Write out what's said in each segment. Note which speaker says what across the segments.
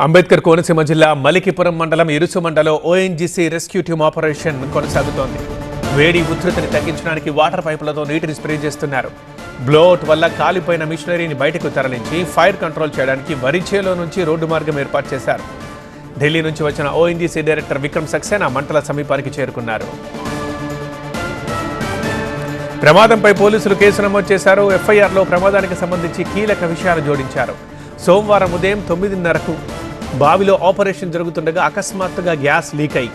Speaker 1: అంబేద్కర్ కోనసీమ జిల్లా మలికిపురం మండలం ఇరుసుమండలో ONGC rescue team operation కొనసాగుతోంది. వేడి ఉధృతిని తగ్గించడానికి వాటర్ పైపులతో నీటిని స్ప్రే చేస్తున్నారు. బ్లోఅవుట్ వల్ల కాలిపోయిన మిషనరీని బయటకు తరలించి ఫైర్ కంట్రోల్ చేయడానికి వరిచేలో నుంచి రోడ్డు మార్గం ఏర్పాటు చేశారు. ఢిల్లీ నుంచి వచ్చిన ఓఎన్జీసీ డైరెక్టర్ విక్రమ్ సక్సేనా మంటల సమీపానికి చేరుకున్నారు. ప్రమాదంపై పోలీసులు కేసు నమోదు చేశారు. ఎఫ్ఐఆర్లో ప్రమాదానికి సంబంధించి కీలక విషయాలు జోడించారు. సోమవారం ఉదయం 9:30కు బావిలో ఆపరేషన్ జరుగుతుండగా అకస్మాత్తుగా గ్యాస్ లీక్ అయి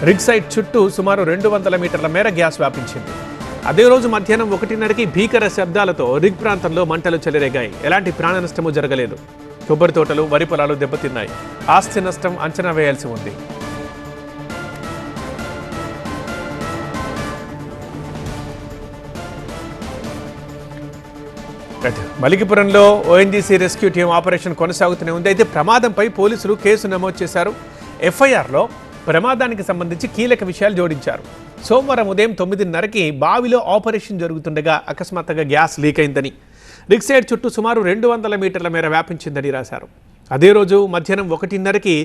Speaker 1: రిగ్ సైట్ చుట్టూ సుమారు 200 మీటర్ల మేర గ్యాస్ వ్యాపించింది. అదే రోజు మధ్యాహ్నం 1:30కి భీకర శబ్దాలతో రిగ్ ప్రాంతంలో మంటలు చెలరేగాయి. ఎలాంటి ప్రాణ నష్టము జరగలేదు. కొబ్బరి తోటలు, వరి పొలాలు దెబ్బతిన్నాయి. ఆస్తి నష్టం అంచనా వేయాల్సి ఉంది. మలికిపురంలో ఓఎన్జీసీ రెస్క్యూ టీమ్ ఆపరేషన్ కొనసాగుతూనే ఉంది. అయితే ప్రమాదంపై పోలీసులు కేసు నమోదు చేశారు. ఎఫ్ఐఆర్లో ప్రమాదానికి సంబంధించి కీలక విషయాలు జోడించారు. సోమవారం ఉదయం 9:30కి బావిలో ఆపరేషన్ జరుగుతుండగా అకస్మాత్తుగా గ్యాస్ లీక్ అయిందని, రిగ్ సైడ్ చుట్టూ సుమారు 200 మీటర్ల మేర వ్యాపించిందని రాశారు. అదే రోజు మధ్యాహ్నం 1:30కి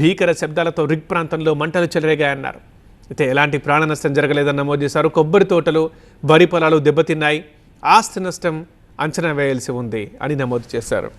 Speaker 1: భీకర శబ్దాలతో రిగ్ ప్రాంతంలో మంటలు చెలరేగాయన్నారు. అయితే ఎలాంటి ప్రాణ నష్టం జరగలేదని నమోదు చేశారు. కొబ్బరి తోటలు, వరి పొలాలు దెబ్బతిన్నాయి. ఆస్తి నష్టం అంచనా వేయాల్సి ఉంది అని నమోదు చేశారు.